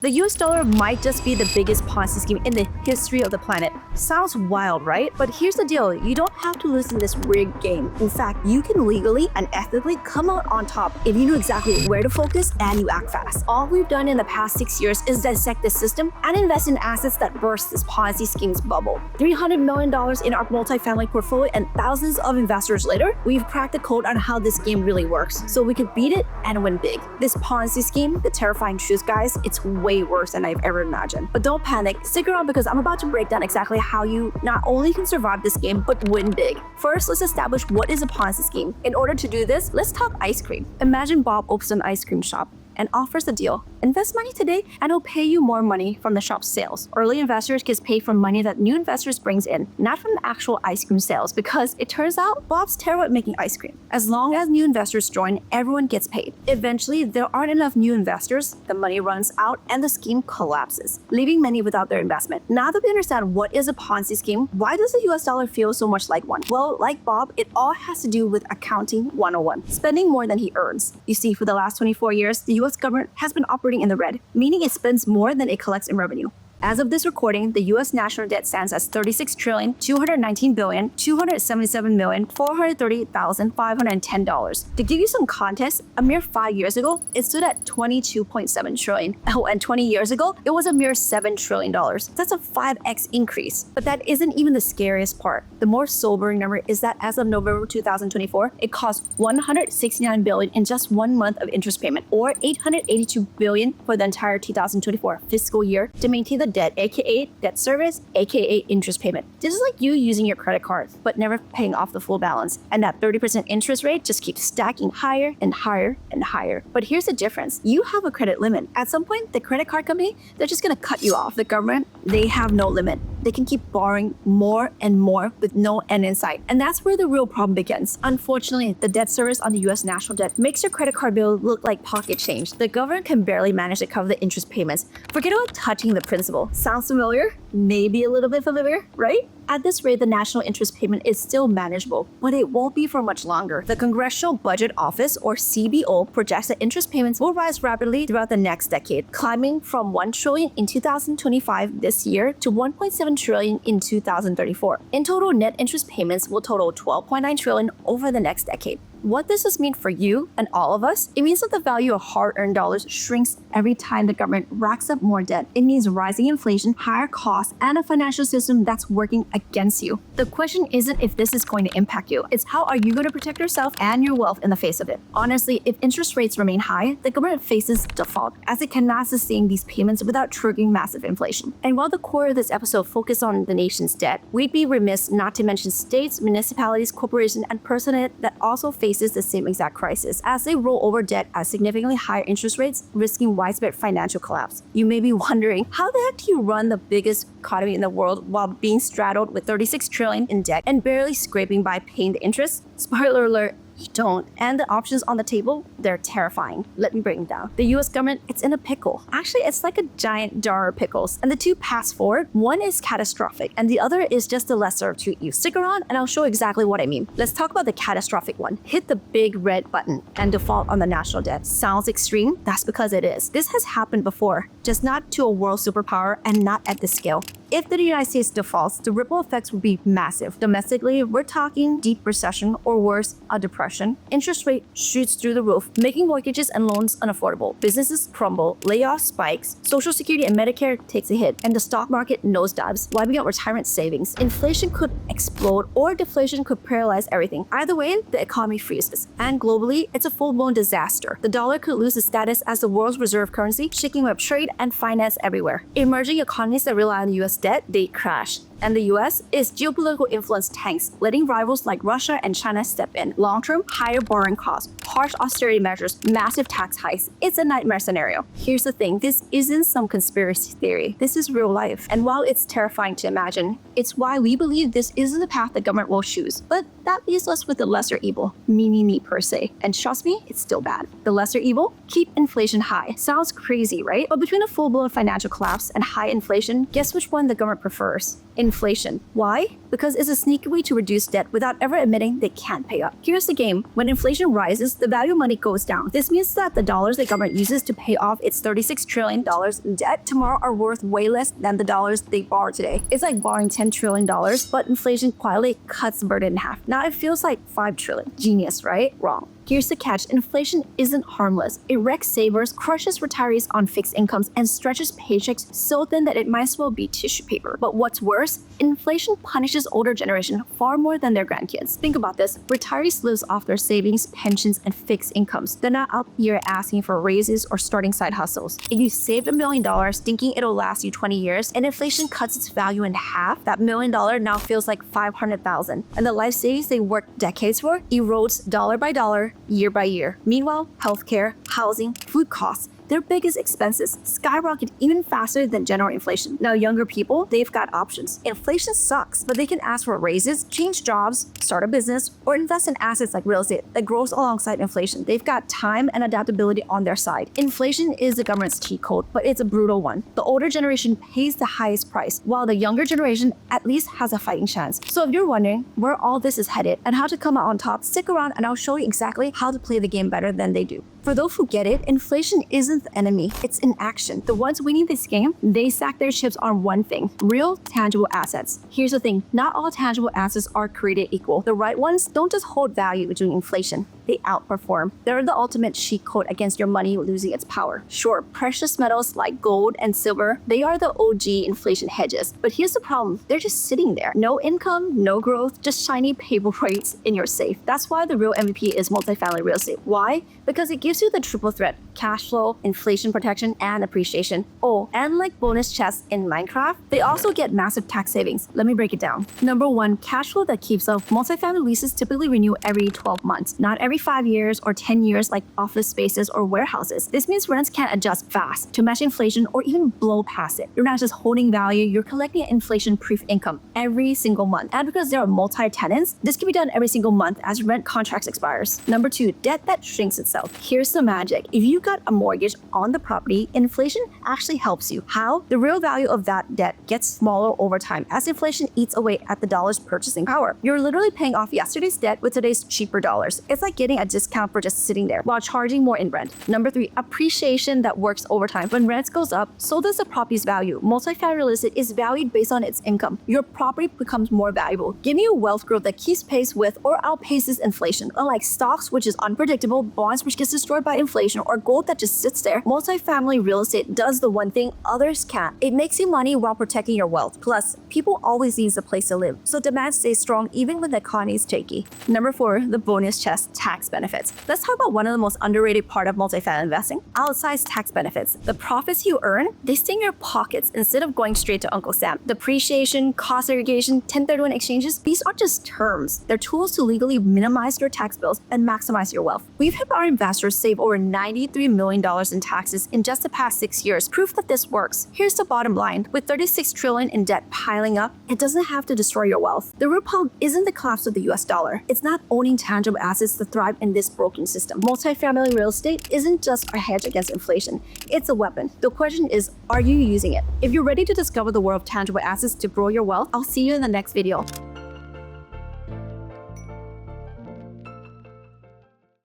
The US dollar might just be the biggest Ponzi scheme in the history of the planet. Sounds wild, right? But here's the deal, you don't have to lose in this rigged game. In fact, you can legally and ethically come out on top if you know exactly where to focus and you act fast. All we've done in the past 6 years is dissect the system and invest in assets that burst this Ponzi scheme's bubble. $300 million in our multifamily portfolio and thousands of investors later, we've cracked the code on how this game really works, so we could beat it and win big. This Ponzi scheme, the terrifying truth, guys, it's way worse than I've ever imagined. But don't panic, stick around because I'm about to break down exactly how you not only can survive this game, but win big. First, let's establish what is a Ponzi scheme. In order to do this, let's talk ice cream. Imagine Bob opens an ice cream shop and offers a deal. Invest money today and he'll pay you more money from the shop's sales. Early investors get paid from money that new investors brings in, not from the actual ice cream sales, because it turns out Bob's terrible at making ice cream. As long as new investors join, everyone gets paid. Eventually, there aren't enough new investors, the money runs out, and the scheme collapses, leaving many without their investment. Now that we understand what is a Ponzi scheme, why does the US dollar feel so much like one? Well, like Bob, it all has to do with accounting 101, spending more than he earns. You see, for the last 24 years, the US government has been operating in the red, meaning it spends more than it collects in revenue. As of this recording, the U.S. national debt stands at $36,219,277,430,510. To give you some context, a mere 5 years ago, it stood at $22.7 trillion. Oh, and 20 years ago, it was a mere $7 trillion. That's a 5x increase. But that isn't even the scariest part. The more sobering number is that as of November 2024, it cost $169 billion in just 1 month of interest payment, or $882 billion for the entire 2024 fiscal year to maintain the debt, aka debt service, aka interest payment. This is like you using your credit card, but never paying off the full balance. And that 30% interest rate just keeps stacking higher and higher and higher. But here's the difference. You have a credit limit. At some point, the credit card company, they're just gonna cut you off. The government, they have no limit. They can keep borrowing more and more with no end in sight. And that's where the real problem begins. Unfortunately, the debt service on the US national debt makes your credit card bill look like pocket change. The government can barely manage to cover the interest payments. Forget about touching the principal. Sounds familiar? Maybe a little bit familiar, right? At this rate, the national interest payment is still manageable, but it won't be for much longer. The Congressional Budget Office, or CBO, projects that interest payments will rise rapidly throughout the next decade, climbing from $1 trillion in 2025 this year to $1.7 trillion in 2034. In total, net interest payments will total $12.9 trillion over the next decade. What does this mean for you and all of us? It means that the value of hard-earned dollars shrinks every time the government racks up more debt. It means rising inflation, higher costs, and a financial system that's working against you. The question isn't if this is going to impact you, it's how are you going to protect yourself and your wealth in the face of it. Honestly, if interest rates remain high, the government faces default, as it cannot sustain these payments without triggering massive inflation. And while the core of this episode focuses on the nation's debt, we'd be remiss not to mention states, municipalities, corporations, and personnel that also faces the same exact crisis as they roll over debt at significantly higher interest rates, risking widespread financial collapse. You may be wondering, how the heck do you run the biggest economy in the world while being straddled with $36 trillion in debt and barely scraping by paying the interest? Spoiler alert, you don't. And the options on the table, they're terrifying. Let me break them down. The US government, it's in a pickle. Actually, it's like a giant jar of pickles. And the two paths forward, one is catastrophic and the other is just the lesser of two evils. Stick around and I'll show exactly what I mean. Let's talk about the catastrophic one. Hit the big red button and default on the national debt. Sounds extreme? That's because it is. This has happened before, just not to a world superpower and not at this scale. If the United States defaults, the ripple effects will be massive. Domestically, we're talking deep recession or worse, a depression. Interest rate shoots through the roof, making mortgages and loans unaffordable. Businesses crumble, layoffs spikes, Social Security and Medicare takes a hit, and the stock market nosedives, wiping out retirement savings. Inflation could explode or deflation could paralyze everything. Either way, the economy freezes. And globally, it's a full-blown disaster. The dollar could lose its status as the world's reserve currency, shaking up trade and finance everywhere. Emerging economies that rely on the US debt, they crash. And the US is geopolitical influence tanks, letting rivals like Russia and China step in. Long-term, higher borrowing costs, harsh austerity measures, massive tax hikes. It's a nightmare scenario. Here's the thing, this isn't some conspiracy theory. This is real life. And while it's terrifying to imagine, it's why we believe this isn't the path the government will choose. But that leaves us with the lesser evil, me per se. And trust me, it's still bad. The lesser evil? Keep inflation high. Sounds crazy, right? But between a full-blown financial collapse and high inflation, guess which one the government prefers? In inflation. Why? Because it's a sneaky way to reduce debt without ever admitting they can't pay up. Here's the game. When inflation rises, the value of money goes down. This means that the dollars the government uses to pay off its $36 trillion in debt tomorrow are worth way less than the dollars they borrow today. It's like borrowing $10 trillion, but inflation quietly cuts the burden in half. Now it feels like $5 trillion. Genius, right? Wrong. Here's the catch. Inflation isn't harmless. It wrecks savers, crushes retirees on fixed incomes, and stretches paychecks so thin that it might as well be tissue paper. But what's worse, inflation punishes older generation far more than their grandkids. Think about this. Retirees live off their savings, pensions, and fixed incomes. They're not out here asking for raises or starting side hustles. If you saved $1 million thinking it'll last you 20 years, and inflation cuts its value in half, that $1 million now feels like $500,000. And the life savings they worked decades for erodes dollar by dollar, year by year. Meanwhile, healthcare, housing, food costs, their biggest expenses skyrocket even faster than general inflation. Now, younger people, they've got options. Inflation sucks, but they can ask for raises, change jobs, start a business, or invest in assets like real estate that grows alongside inflation. They've got time and adaptability on their side. Inflation is the government's cheat code, but it's a brutal one. The older generation pays the highest price, while the younger generation at least has a fighting chance. So if you're wondering where all this is headed and how to come out on top, stick around and I'll show you exactly how to play the game better than they do. For those who get it, inflation isn't the enemy, it's inaction. The ones winning this game, they stack their chips on one thing: real, tangible assets. Here's the thing, not all tangible assets are created equal. The right ones don't just hold value during inflation, they outperform. They're the ultimate cheat code against your money losing its power. Sure, precious metals like gold and silver, they are the OG inflation hedges. But here's the problem, they're just sitting there. No income, no growth, just shiny paper rates in your safe. That's why the real MVP is multifamily real estate. Why? Because it gives you the triple threat: cash flow, inflation protection, and appreciation. Oh, and like bonus chests in Minecraft, they also get massive tax savings. Let me break it down. Number one, cash flow that keeps up. Multifamily leases typically renew every 12 months, not every 5 years or 10 years like office spaces or warehouses. This means rents can adjust fast to match inflation or even blow past it. You're not just holding value, you're collecting inflation-proof income every single month. And because there are multi-tenants, this can be done every single month as rent contracts expires. Number two, debt that shrinks itself. Here's the magic. If you got a mortgage on the property, inflation actually helps you. How? The real value of that debt gets smaller over time as inflation eats away at the dollar's purchasing power. You're literally paying off yesterday's debt with today's cheaper dollars. It's like getting a discount for just sitting there while charging more in rent. Number three, appreciation that works over time. When rent goes up, so does the property's value. Multifamily real estate is valued based on its income. Your property becomes more valuable, giving you wealth growth that keeps pace with or outpaces inflation. Unlike stocks, which is unpredictable, bonds which gets destroyed by inflation, or gold that just sits there, multifamily real estate does the one thing others can't. It makes you money while protecting your wealth. Plus, people always need a place to live, so demand stays strong even when the economy is shaky. Number four, the bonus chest: tax benefits. Let's talk about one of the most underrated part of multifamily investing: outsized tax benefits. The profits you earn, they stay in your pockets instead of going straight to Uncle Sam. Depreciation, cost segregation, 1031 exchanges, these aren't just terms. They're tools to legally minimize your tax bills and maximize your wealth. We've helped our investors save over $93 million in taxes in just the past 6 years. Proof that this works. Here's the bottom line. With $36 trillion in debt piling up, it doesn't have to destroy your wealth. The root problem isn't the collapse of the US dollar. It's not owning tangible assets to thrive in this broken system. Multifamily real estate isn't just a hedge against inflation. It's a weapon. The question is, are you using it? If you're ready to discover the world of tangible assets to grow your wealth, I'll see you in the next video.